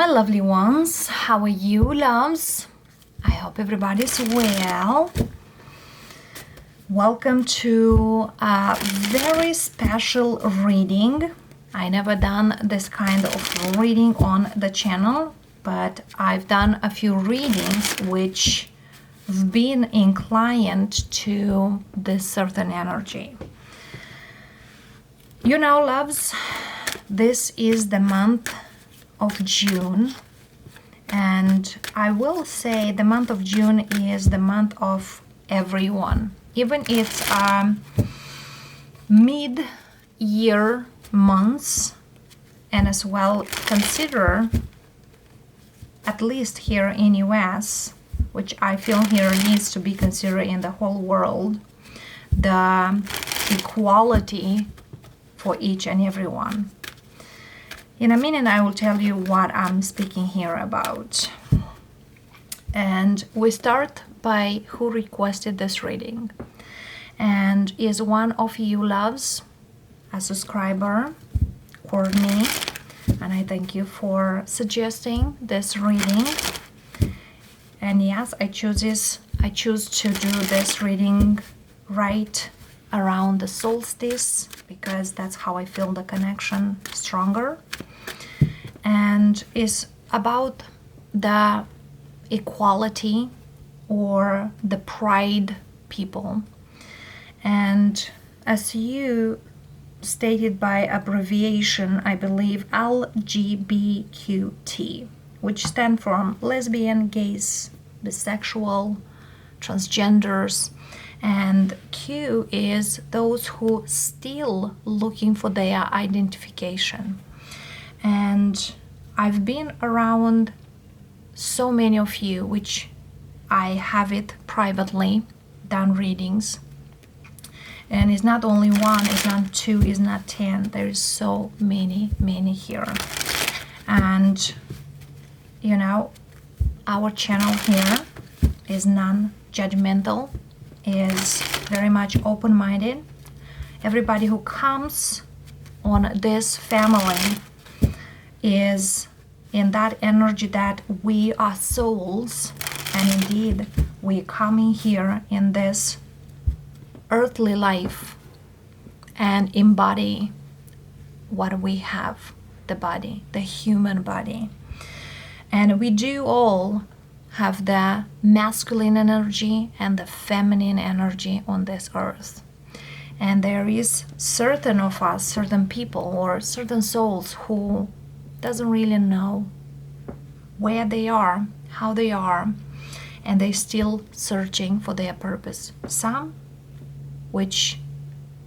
My lovely ones, how are you, loves? I hope everybody's well. Welcome to a very special reading. I never done this kind of reading on the channel, but I've done a few readings which have been inclined to this certain energy. You know, loves, this is the month of June, and I will say the month of June is the month of everyone. Even it's mid-year months, and as well consider, at least here in US, which I feel here needs to be considered in the whole world, the equality for each and every one. In a minute, I will tell you what I'm speaking here about. And we start by who requested this reading. And is one of you loves, a subscriber, Courtney. And I thank you for suggesting this reading. And yes, I choose to do this reading right around the solstice, because that's how I feel the connection stronger, and is about the equality or the pride people. And as you stated by abbreviation, I believe Lgbtq, which stand for lesbian, gays, bisexual, transgenders, and Q is those who still looking for their identification. And I've been around so many of you, which I have it privately done readings, and it's not only one, it's not two, it's not 10, there's so many here. And you know, our channel here is non-judgmental, is very much open-minded. Everybody who comes on this family is in that energy that we are souls, and indeed we coming here in this earthly life and embody what we have, the body, the human body. And we do all have the masculine energy and the feminine energy on this earth. And there is certain of us, certain people or certain souls who doesn't really know where they are, how they are, and they still searching for their purpose. Some, which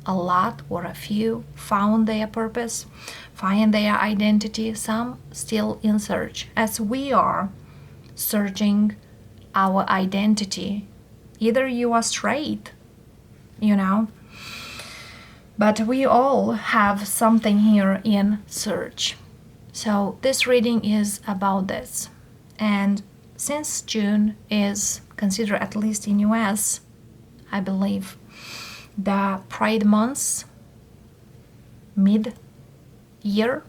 a lot or a few found their purpose, find their identity, some still in search, as we are searching our identity. Either you are straight, you know, but we all have something here in search. So this reading is about this. And since June is considered, at least in US, I believe, the Pride months, mid-year,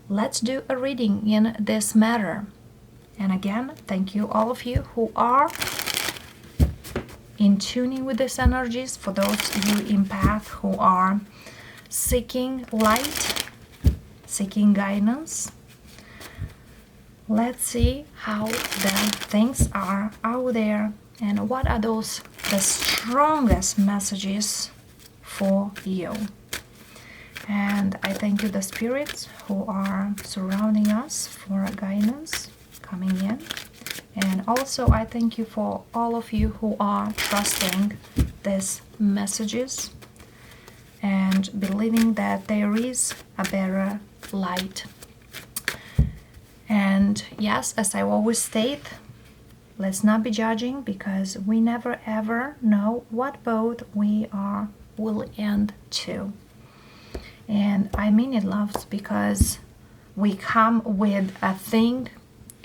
let's do a reading in this matter. And again, thank you all of you who are in tuning with these energies. For those of you empath who are seeking light, seeking guidance, let's see how the things are out there and what are the strongest messages for you. And I thank you, the spirits who are surrounding us, for guidance coming in. And also I thank you for all of you who are trusting these messages and believing that there is a better light. And yes, as I always state, let's not be judging, because we never ever know what boat we will end to. And I mean it, loves, because we come with a thing,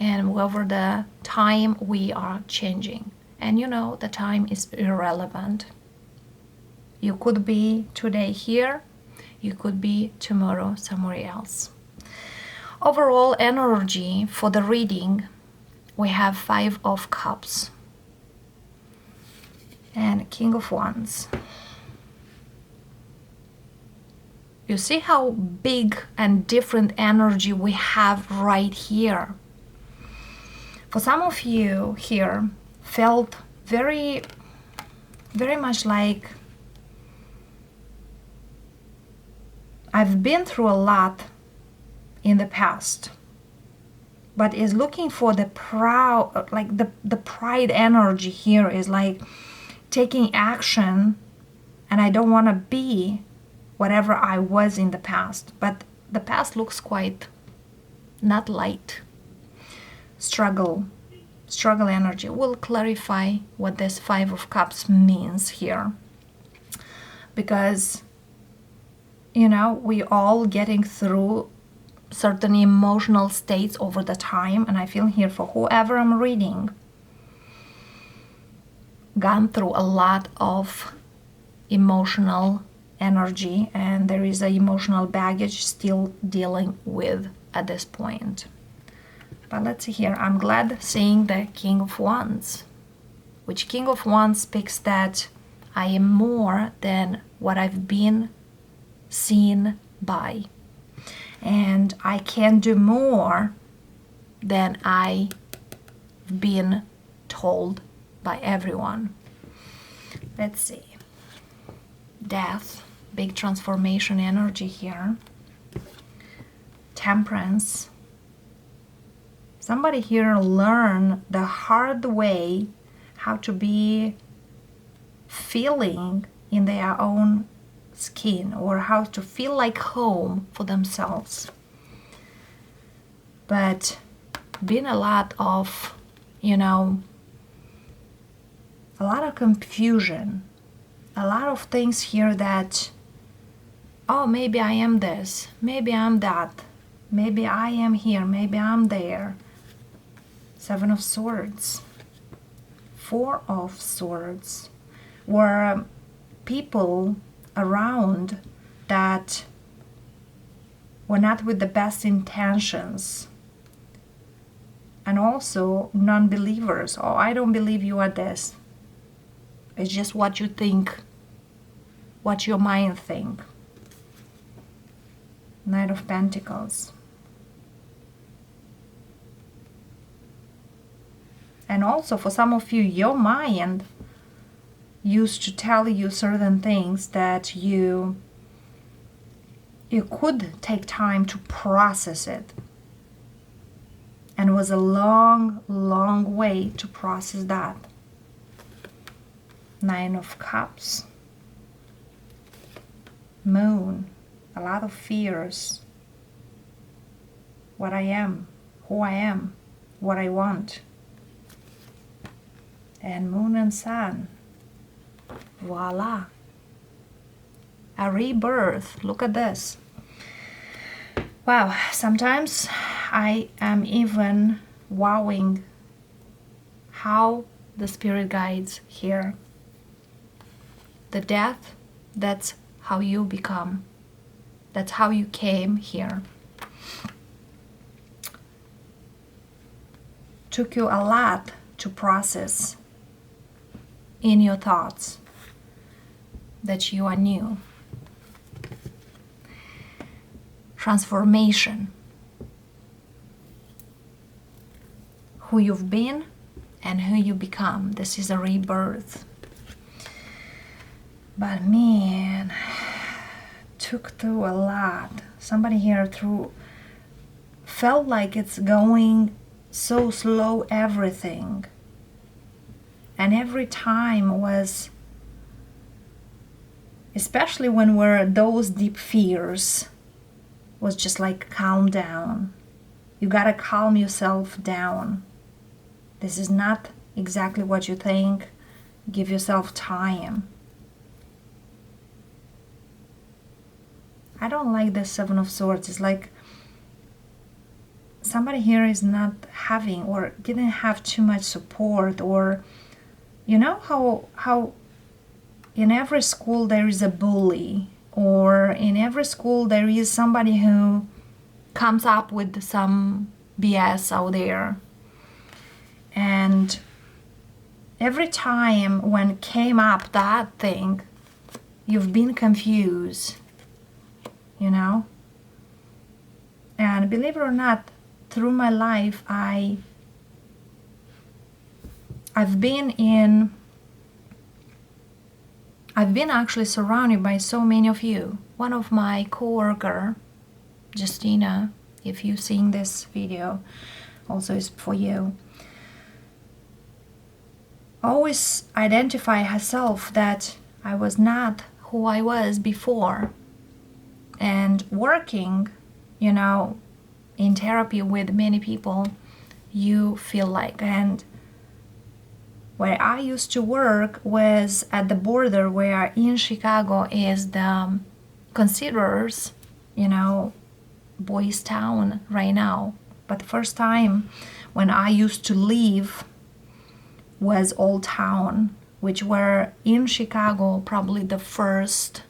and over the time we are changing. And you know, the time is irrelevant. You could be today here, you could be tomorrow somewhere else. Overall energy for the reading, we have Five of Cups and King of Wands. You see how big and different energy we have right here. For some of you here felt very much like I've been through a lot in the past, but is looking for the proud, like the pride energy here is like taking action, and I don't want to be whatever I was in the past, but the past looks quite not light. Struggle energy. We'll clarify what this Five of Cups means here, because we all getting through certain emotional states over the time, and I feel here for whoever I'm reading gone through a lot of emotional energy, and there is an emotional baggage still dealing with at this point. But let's see here. I'm glad seeing the King of Wands, which King of Wands speaks that I am more than what I've been seen by, and I can do more than I've been told by everyone. Let's see. Death, big transformation energy here. Temperance. Somebody here learn the hard way how to be feeling in their own skin, or how to feel like home for themselves. But been a lot of, a lot of confusion, a lot of things here that, oh, maybe I am this, maybe I'm that, maybe I am here, maybe I'm there. Seven of Swords, Four of Swords, were people around that were not with the best intentions, and also non-believers. Oh, I don't believe you are this. It's just what you think, what your mind think. Knight of Pentacles. And also for some of you, your mind used to tell you certain things that you could take time to process it. And it was a long way to process that. Nine of Cups. Moon. A lot of fears. What I am, who I am, what I want. And Moon and Sun. Voila. A rebirth. Look at this. Wow, sometimes I am even wowing how the spirit guides here. The death, that's how you become. That's how you came here. Took you a lot to process in your thoughts that you are new. Transformation. Who you've been and who you become. This is a rebirth. But man, took through a lot. Somebody here felt like it's going so slow, everything. And every time was, especially when we're those deep fears, was just like calm down. You gotta calm yourself down. This is not exactly what you think. Give yourself time. I don't like the Seven of Swords. It's like somebody here is not having or didn't have too much support, or you know how in every school there is a bully, or in every school there is somebody who comes up with some BS out there. And every time when came up that thing, you've been confused, you know? And believe it or not, through my life, I've been actually surrounded by so many of you. One of my coworker, Justina, if you've seen this video, also is for you, always identify herself that I was not who I was before. And working, you know, in therapy with many people, you feel like. And where I used to work was at the border, where in Chicago is the considers, you know, boys town right now. But the first time when I used to leave was Old Town, which were in Chicago probably the first,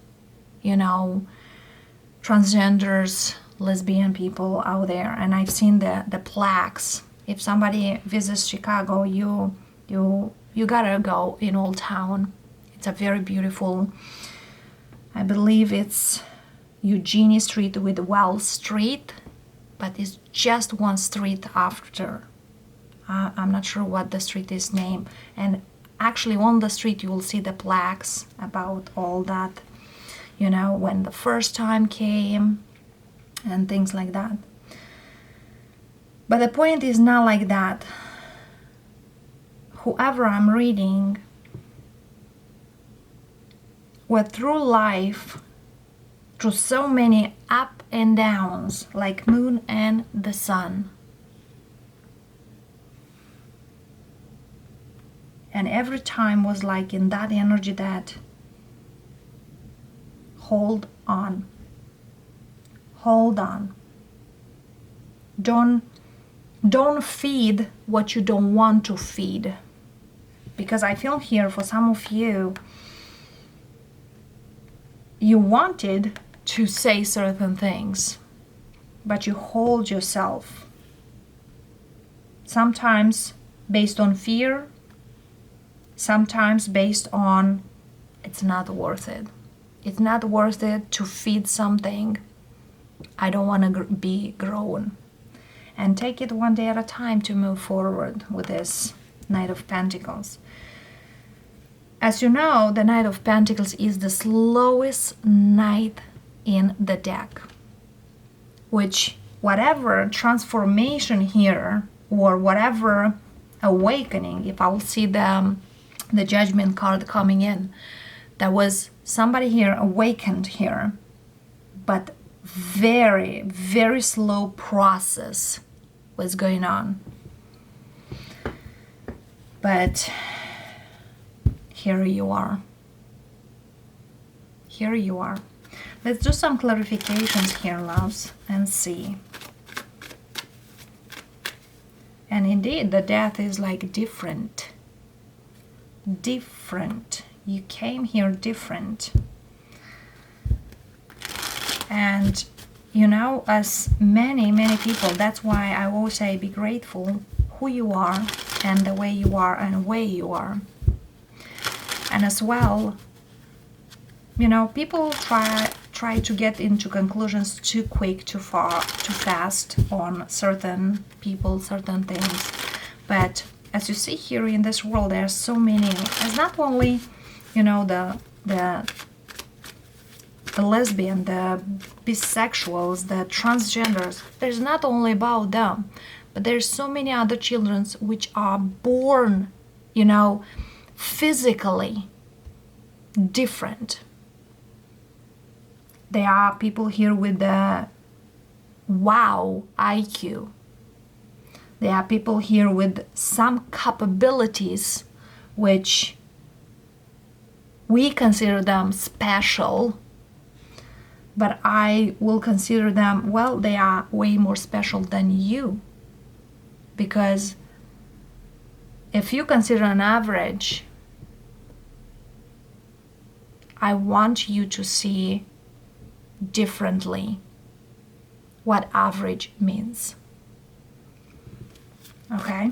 you know, transgenders, lesbian people out there. And I've seen the plaques. If somebody visits Chicago, you gotta go in Old Town. It's a very beautiful, I believe it's Eugenie Street with Wells Street, but it's just one street after. I'm not sure what the street is named. And actually on the street you will see the plaques about all that, you know, when the first time came and things like that. But the point is not like that. Whoever I'm reading went through life, through so many up and downs, like moon and the sun. And every time was like in that energy that hold on. Hold on. Don't feed what you don't want to feed. Because I feel here for some of you, you wanted to say certain things, but you hold yourself. Sometimes based on fear, sometimes based on it's not worth it. It's not worth it to feed something. I don't want to be grown. And take it one day at a time to move forward with this Knight of Pentacles. As you know, the Knight of Pentacles is the slowest knight in the deck, which whatever transformation here or whatever awakening, if I'll see the Judgment card coming in, there was somebody here awakened here, but very, very slow process was going on. But here you are. Here you are. Let's do some clarifications here, loves, and see. And indeed, the death is like different. Different. You came here different. And you know, as many people, that's why I always say be grateful who you are and the way you are and where you are. And as well, you know, people try to get into conclusions too quick, too far, too fast on certain people, certain things. But as you see here in this world, there are so many. It's not only, you know, the lesbian, the bisexuals, the transgenders. There's not only about them, but there's so many other children which are born, you know, physically different. There are people here with the wow IQ. There are people here with some capabilities which we consider them special, but I will consider them, well, they are way more special than you. Because if you consider an average, I want you to see differently what average means. Okay?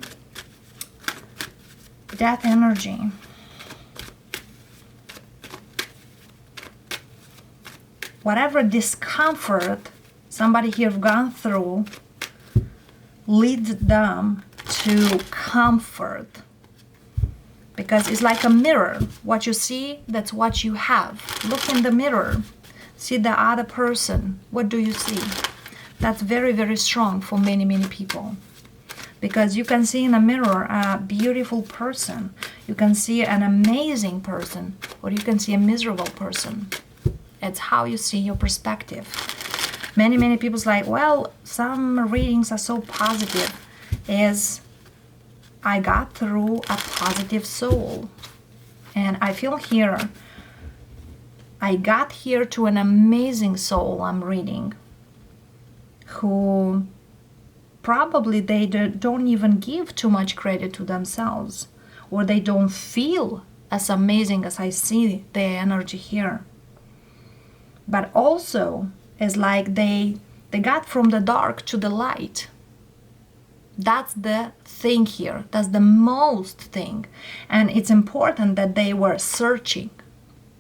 Death energy. Whatever discomfort somebody here gone through leads them to comfort. Because it's like a mirror. What you see, that's what you have. Look in the mirror. See the other person. What do you see? That's very, very strong for many, many people. Because you can see in a mirror a beautiful person. You can see an amazing person. Or you can see a miserable person. It's how you see your perspective. Many, many people's like, well, some readings are so positive. Is I got through a positive soul. And I feel here, I got here to an amazing soul I'm reading, who probably they don't even give too much credit to themselves, or they don't feel as amazing as I see their energy here. But also, it's like they got from the dark to the light. That's the thing here. That's the most thing. And it's important that they were searching.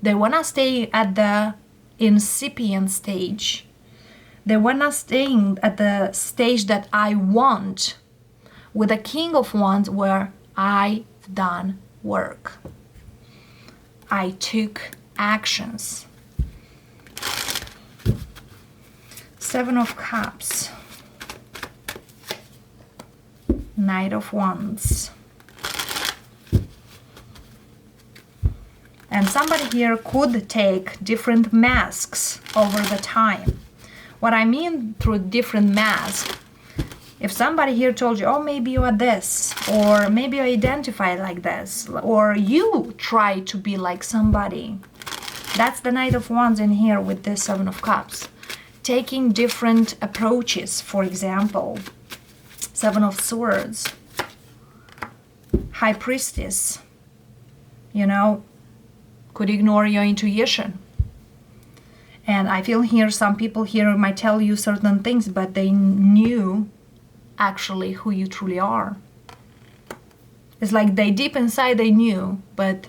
They want to stay at the incipient stage. They were not staying at the stage that I want, with the King of Wands, where I've done work. I took actions. Seven of Cups. Knight of Wands. And somebody here could take different masks over the time. What I mean through different masks, if somebody here told you, oh, maybe you are this, or maybe you identify like this, or you try to be like somebody, that's the Knight of Wands in here with this Seven of Cups. Taking different approaches, for example, Seven of Swords, High Priestess, could ignore your intuition. And I feel here some people here might tell you certain things, but they knew actually who you truly are. It's like they deep inside they knew, but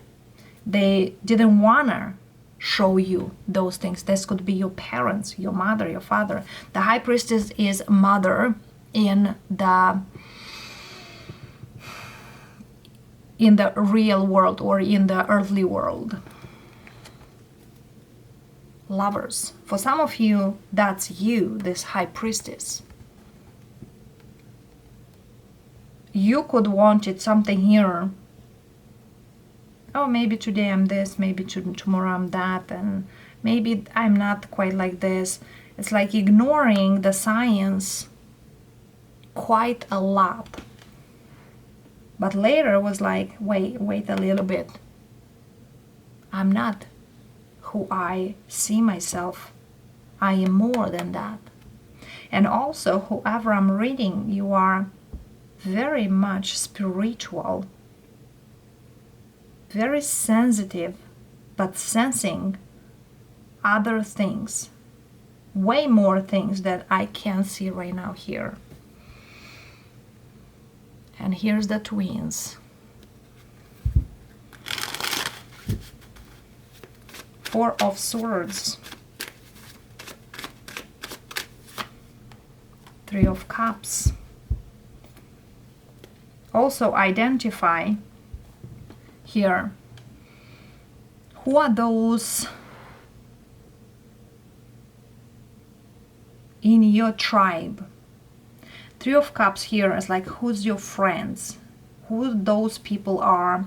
they didn't wanna show you those things. This could be your parents, your mother, your father. The High Priestess is mother in the real world or in the earthly world. Lovers. For some of you, that's you, this High Priestess. You could wanted something here. Oh, maybe today I'm this, maybe tomorrow I'm that, and maybe I'm not quite like this. It's like ignoring the science quite a lot. But later was like, wait a little bit. I'm not who I see myself. I am more than that. And also, whoever I'm reading, you are very much spiritual, very sensitive, but sensing other things, way more things that I can't see right now here. And here's the twins. Four of Swords. Three of Cups. Also identify here who are those in your tribe. Three of Cups here is like, who's your friends? Who those people are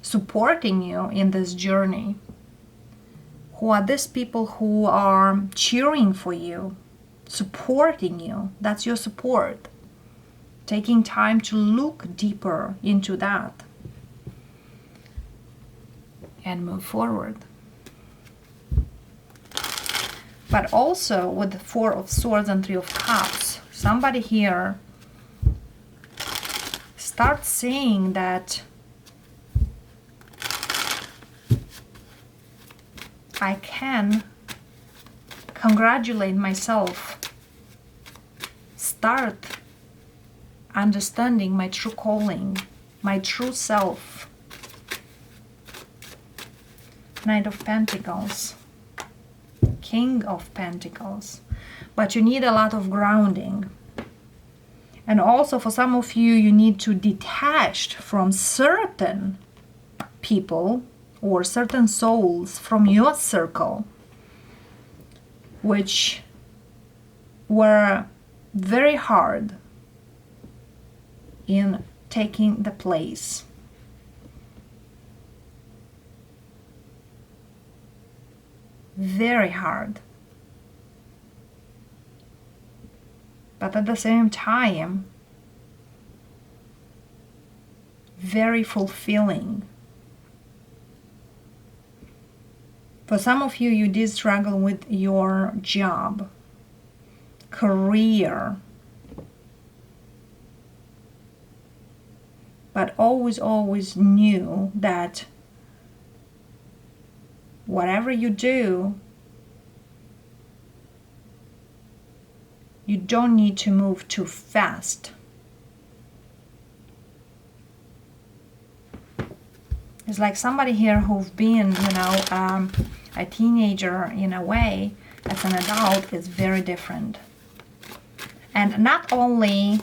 supporting you in this journey? Who are these people who are cheering for you, supporting you? That's your support. Taking time to look deeper into that and move forward. But also with the Four of Swords and Three of Cups, somebody here starts saying that I can congratulate myself, start understanding my true calling, my true self. Knight of Pentacles, King of Pentacles. But you need a lot of grounding. And also for some of you, you need to detach from certain people or certain souls from your circle, which were very hard in taking the place. Very hard. But at the same time, very fulfilling. For some of you, you did struggle with your job, career, but always knew that whatever you do, you don't need to move too fast. It's like somebody here who've been, a teenager in a way. As an adult, it's very different. And not only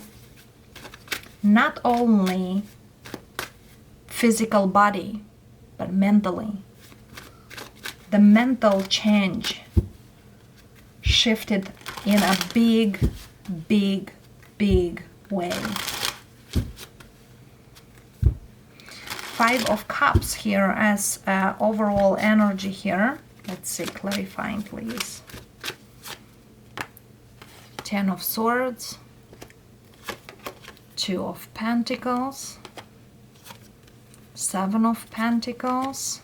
physical body, but mentally. The mental change shifted in a big way. Five of Cups here as overall energy here. Let's see, clarifying please. Ten of Swords, Two of Pentacles, Seven of Pentacles,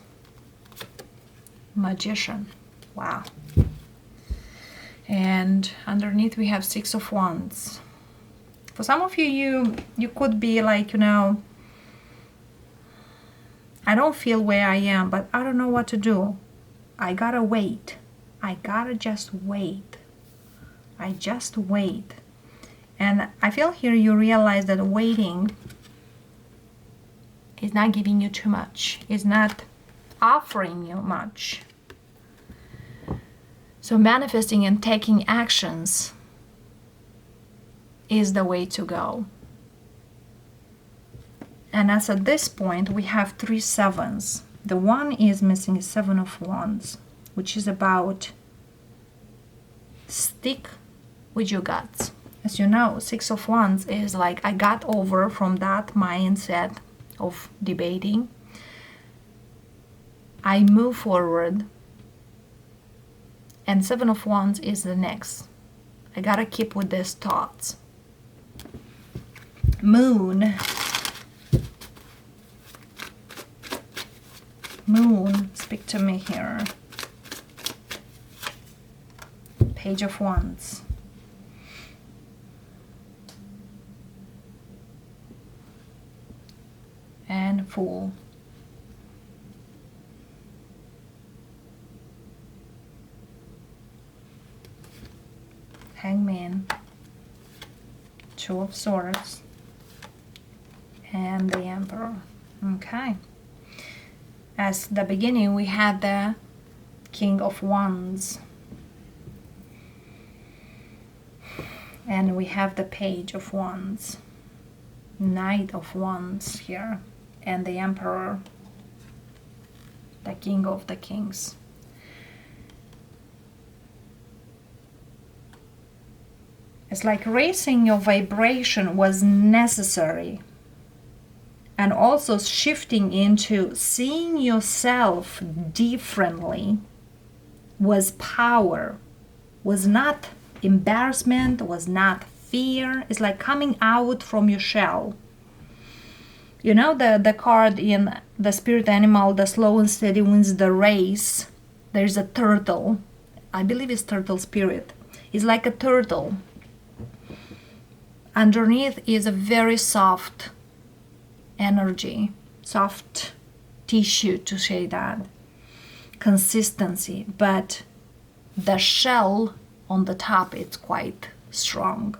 Magician. Wow. And underneath we have Six of Wands. For some of you, you could be like, I don't feel where I am, but I don't know what to do. I gotta wait. I gotta just wait. I just wait. And I feel here you realize that waiting is not giving you too much. It's not offering you much. So manifesting and taking actions is the way to go. And as at this point, we have 3 sevens. The one is missing is Seven of Wands, which is about stick with your guts. As you know, Six of Wands is like I got over from that mindset of debating. I move forward. And Seven of Wands is the next. I gotta keep with these thoughts. Moon. Moon, speak to me here. Page of Wands. And Fool. Hangman. Two of Swords. And the Emperor. Okay. As the beginning, we had the King of Wands. And we have the Page of Wands. Knight of Wands here. And the Emperor. The King of the Kings. It's like raising your vibration was necessary. And also shifting into seeing yourself differently was power, was not embarrassment, was not fear. It's like coming out from your shell. You know the card in the spirit animal, the slow and steady wins the race. There's a turtle. I believe it's turtle spirit. It's like a turtle. Underneath is a very soft energy, soft tissue to say that, consistency, but the shell on the top is quite strong.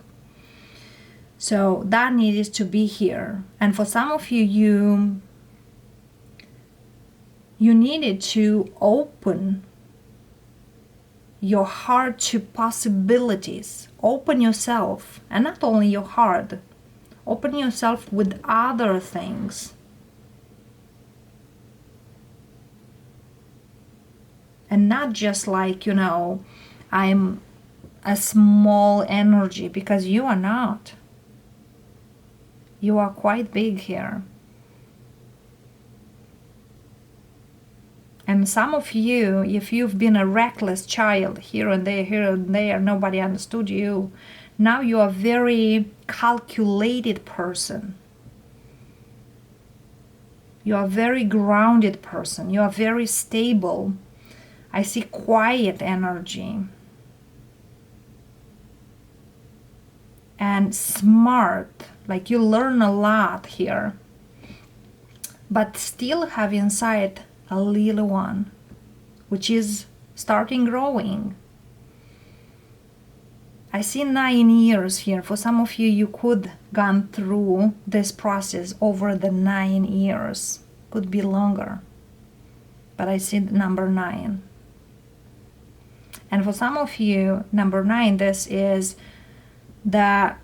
So that needs to be here. And for some of you, you needed to open your heart to possibilities. Open yourself, and not only your heart, open yourself with other things. And not just like, I'm a small energy, because you are not. You are quite big here. And some of you, if you've been a reckless child, here and there, nobody understood you, now you are a very calculated person. You are a very grounded person. You are very stable. I see quiet energy. And smart, like you learn a lot here. But still have inside a little one, which is starting growing. I see 9 years here. For some of you, you could gone through this process over the 9 years. Could be longer. But I see the number 9. And for some of you, number 9, this is the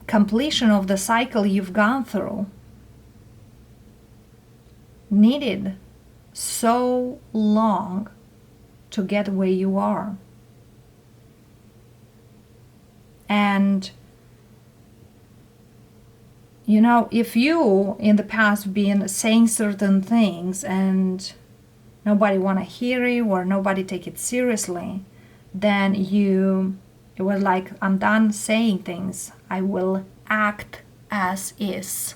completion of the cycle you've gone through. Needed so long to get where you are. And if you in the past been saying certain things and nobody want to hear you or nobody take it seriously, then it was like, I'm done saying things. I will act as is.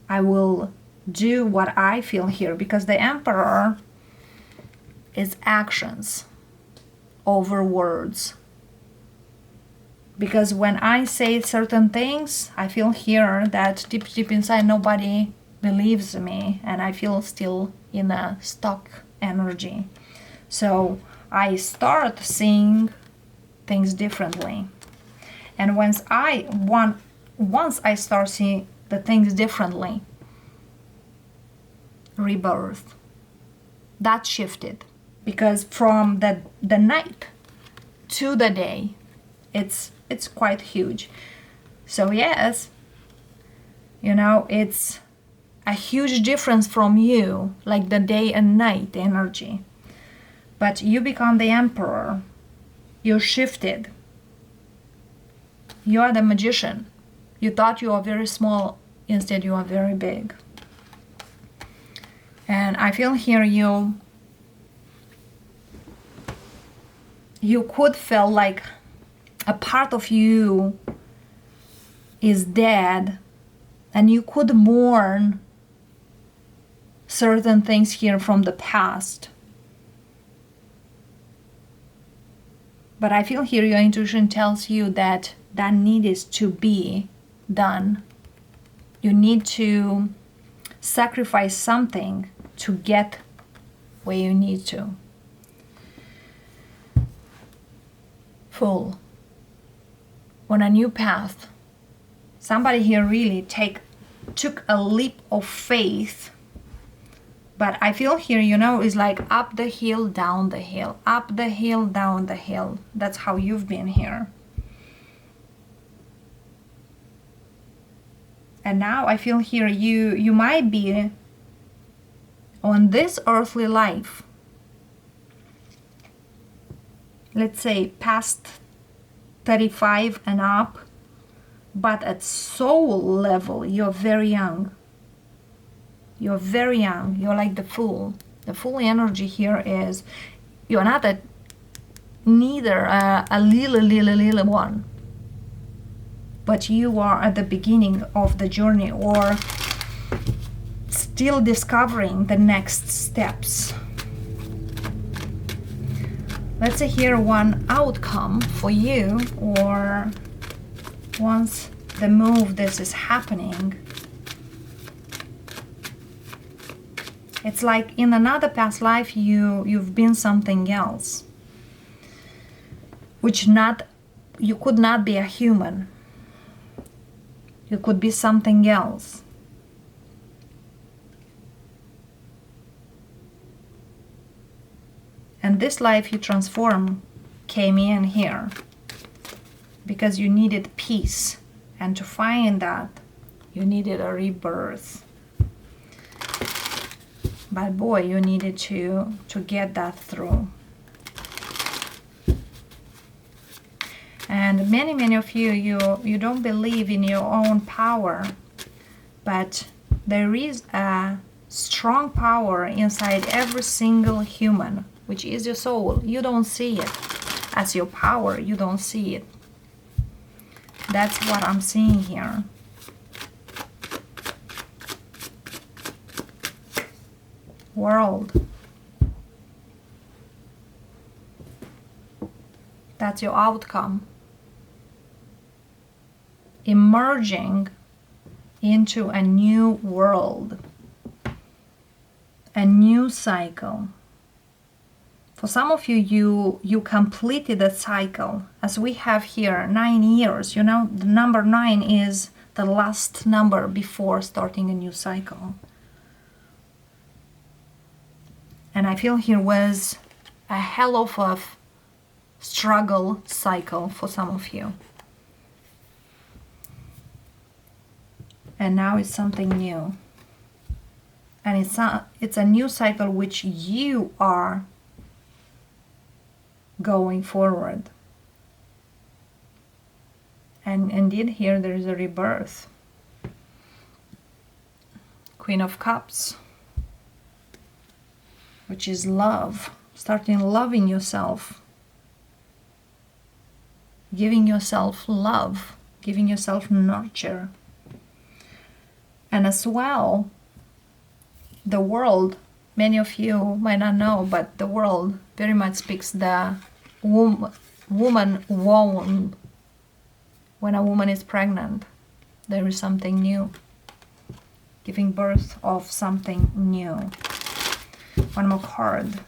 I will do what I feel here, because the Emperor is actions over words. Because when I say certain things, I feel here that deep inside nobody believes me, and I feel still in a stuck energy. So I start seeing things differently. And once I start seeing the things differently, rebirth, that shifted. Because from the night to the day, it's quite huge. So yes, it's a huge difference from you, like the day and night energy. But you become the Emperor. You shifted. You are the magician. You thought you are very small, instead you are very big. And I feel here you could feel like a part of you is dead, and you could mourn certain things here from the past. But I feel here your intuition tells you that needed to be done. You need to sacrifice something to get where you need to. Full. On a new path. Somebody here really took a leap of faith. But I feel here, it's like up the hill, down the hill, up the hill, down the hill. That's how you've been here. And now I feel here you might be on this earthly life, let's say past 35 and up, but at soul level, you're very young. You're very young. You're like the Fool. The Fool energy here is you're not neither a little one, but you are at the beginning of the journey, or still discovering the next steps. Let's say here one outcome for you, or once the move this is happening, It's like in another past life you've been something else, which you could not be a human. You could be something else. And this life you transform came in here because you needed peace. And to find that, you needed a rebirth. But boy, you needed to get that through. And many of you don't believe in your own power, but there is a strong power inside every single human, which is your soul. You don't see it as your power. You don't see it. That's what I'm seeing here. World. That's your outcome. Emerging into a new world, a new cycle. For some of you completed that cycle, as we have here 9 years. You know, the number 9 is the last number before starting a new cycle. And I feel here was a hell of a struggle cycle for some of you. And now it's something new. And it's a new cycle which you are going forward. And indeed here there is a rebirth. Queen of Cups, which is love. Starting loving yourself. Giving yourself love. Giving yourself nurture. And as well, the world, many of you might not know, but the world very much speaks the woman womb. When a woman is pregnant, there is something new. Giving birth of something new. One more card.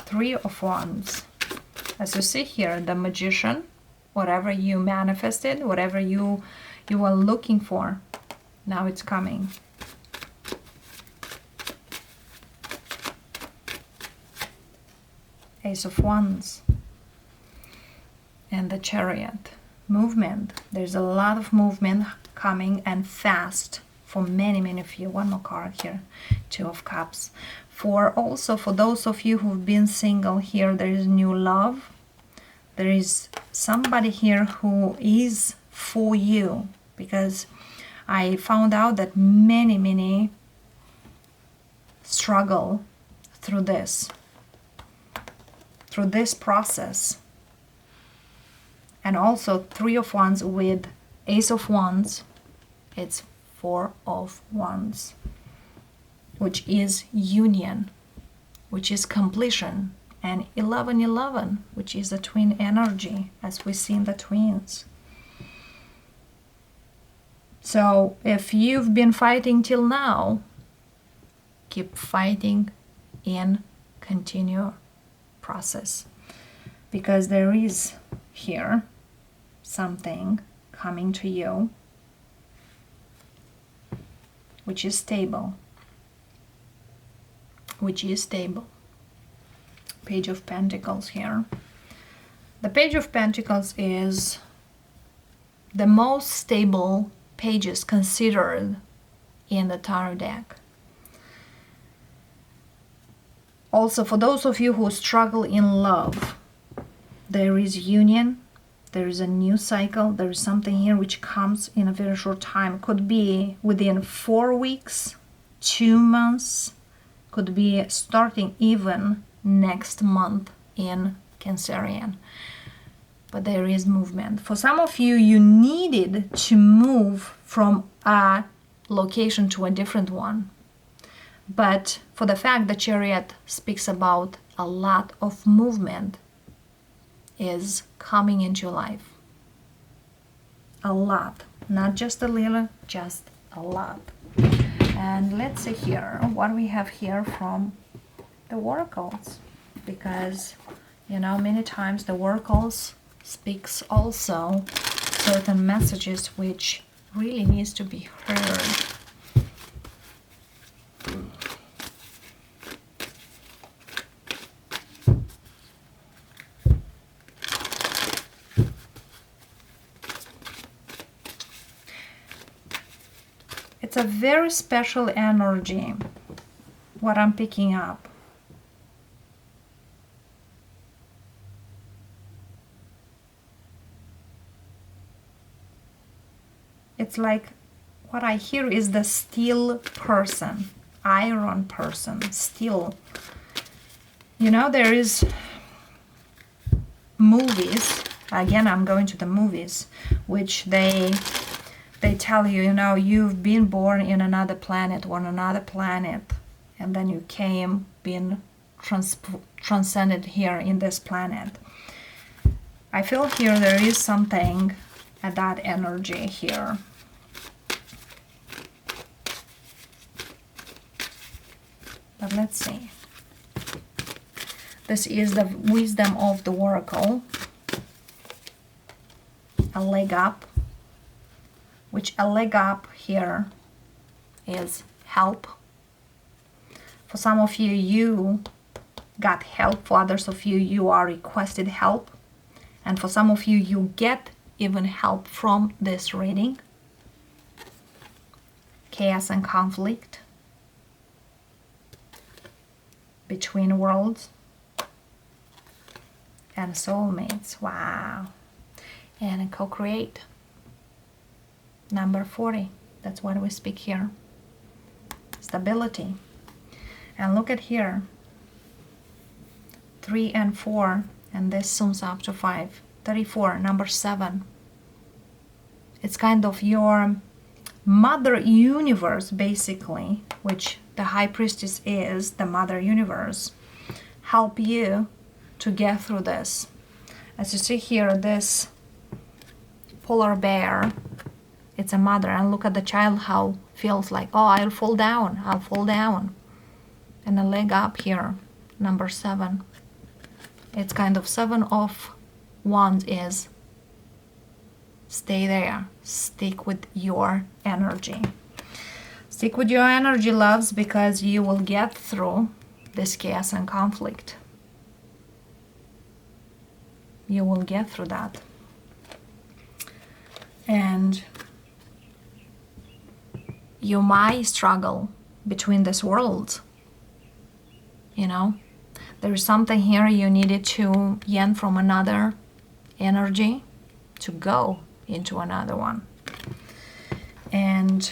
Three of Wands. As you see here, the Magician, whatever you manifested, whatever you were looking for, now it's coming. Ace of Wands. And the Chariot. Movement. There's a lot of movement coming and fast for many of you. One more card here. Two of Cups. For those of you who've been single here, there is new love. There is somebody here who is for you, because I found out that many struggle through this process. And also Three of Wands with Ace of Wands. It's Four of Wands, which is union, which is completion. And 11-11, which is a twin energy, as we see in the twins. So if you've been fighting till now, keep fighting and continue process. Because there is here something coming to you which is stable. Page of Pentacles here. The Page of Pentacles is the most stable pages considered in the tarot deck. Also, for those of you who struggle in love, there is union, there is a new cycle, there is something here which comes in a very short time. Could be within 4 weeks, 2 months, could be starting even next month in Cancerian. But there is movement. For some of you, you needed to move from a location to a different one. But for the fact that Chariot speaks about a lot of movement is coming into your life. A lot. Not just a little, just a lot. And let's see here what we have here from the oracles, because you know many times the oracles speaks also certain messages which really needs to be heard. It's a very special energy, what I'm picking up. It's like what I hear is the steel person, iron person, steel. You know, there is movies, again I'm going to the movies, which they tell you, you know, you've been born in another planet or another planet, and then you came, been transcended here in this planet. I feel here there is something at that energy here. But let's see. This is the wisdom of the oracle. A leg up, which a leg up here is help. For some of you, you got help. For others of you, you are requested help. And for some of you, you get even help from this reading. Chaos and conflict between worlds and soulmates. Wow. And co-create. Number 40. That's what we speak here. Stability. And look at here. 3 and 4. And this sums up to 5. 34. Number 7. It's kind of your mother universe, basically, which the high priestess is, the mother universe, help you to get through this. As you see here, this polar bear, it's a mother, and look at the child how feels like, oh, I'll fall down, I'll fall down. And a leg up here, number 7. It's kind of 7 of wands is stay there, stick with your energy. Stick with your energy, loves, because you will get through this chaos and conflict. You will get through that. And you might struggle between this world. You know, there is something here you needed to yen from another energy to go into another one. And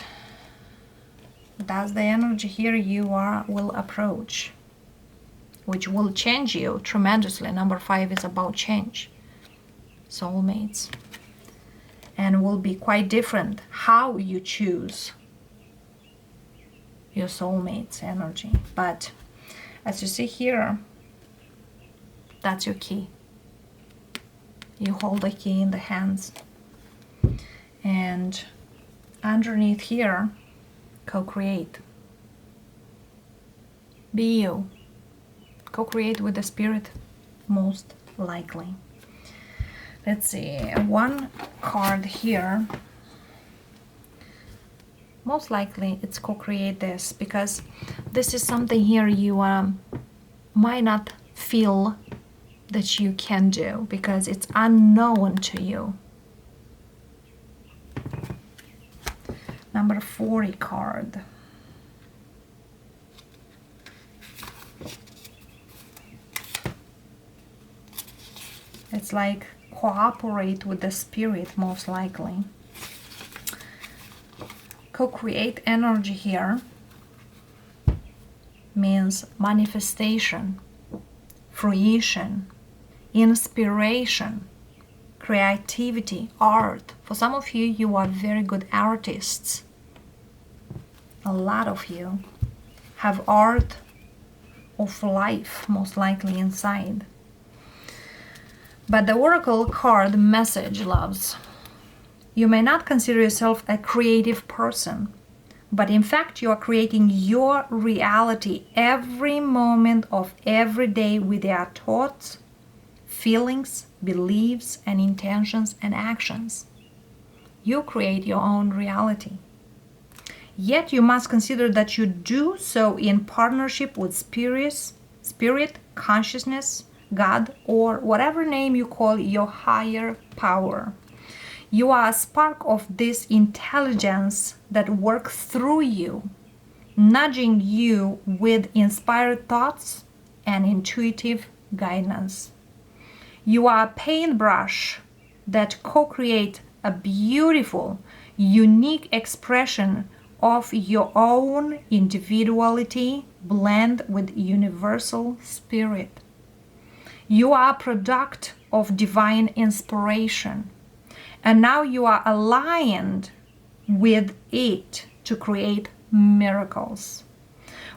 that's the energy here you will approach, which will change you tremendously. Number 5 is about change. Soulmates. And will be quite different how you choose your soulmate's energy. But as you see here, that's your key. You hold the key in the hands. And underneath here, co-create. Be you. Co-create with the spirit, most likely. Let's see, one card here. Most likely it's co-create this, because this is something here you might not feel that you can do, because it's unknown to you. Number 40 card. It's like cooperate with the spirit, most likely. Co-create energy here means manifestation, fruition, inspiration, creativity, art. For some of you, you are very good artists. A lot of you have art of life, most likely inside. But the oracle card message, loves, you may not consider yourself a creative person, but in fact, you are creating your reality every moment of every day with your thoughts, feelings, beliefs, and intentions and actions. You create your own reality. Yet you must consider that you do so in partnership with spirit, consciousness, God, or whatever name you call your higher power. You are a spark of this intelligence that works through you, nudging you with inspired thoughts and intuitive guidance. You are a paintbrush that co-creates a beautiful, unique expression of your own individuality blend with universal spirit. You are a product of divine inspiration, and now you are aligned with it to create miracles.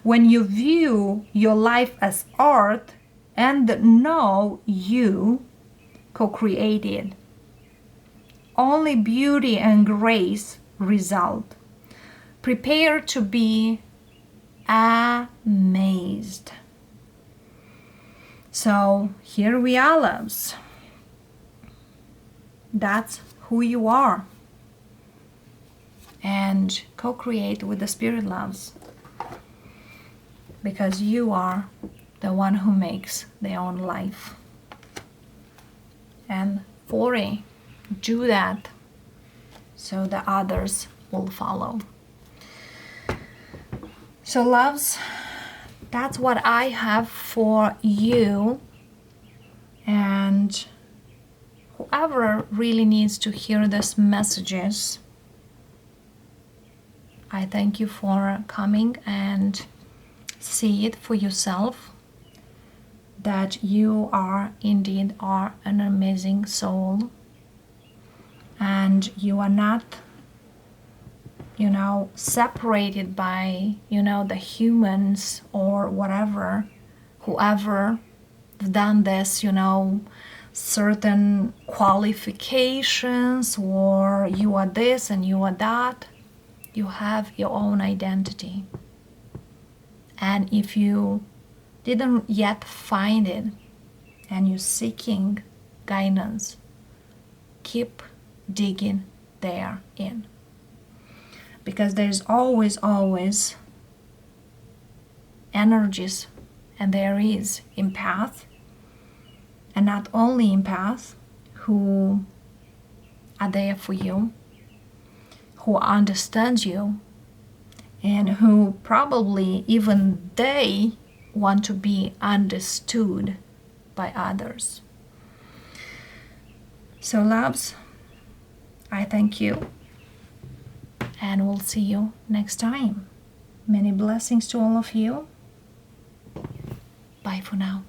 When you view your life as art and know you co-created, only beauty and grace result. Prepare to be amazed. So here we are, loves. That's who you are. And co-create with the spirit, loves. Because you are the one who makes their own life. And 40, do that so the others will follow. So loves, that's what I have for you. And whoever really needs to hear these messages, I thank you for coming and see it for yourself, that you are indeed an amazing soul, and you are not separated by the humans or whatever, whoever done this, certain qualifications, or you are this and you are that. You have your own identity. And if you didn't yet find it and you're seeking guidance, keep digging therein. Because there's always energies, and there is empath, and not only empath, who are there for you, who understand you, and who probably even they want to be understood by others. So loves, I thank you, and we'll see you next time. Many blessings to all of you. Bye for now.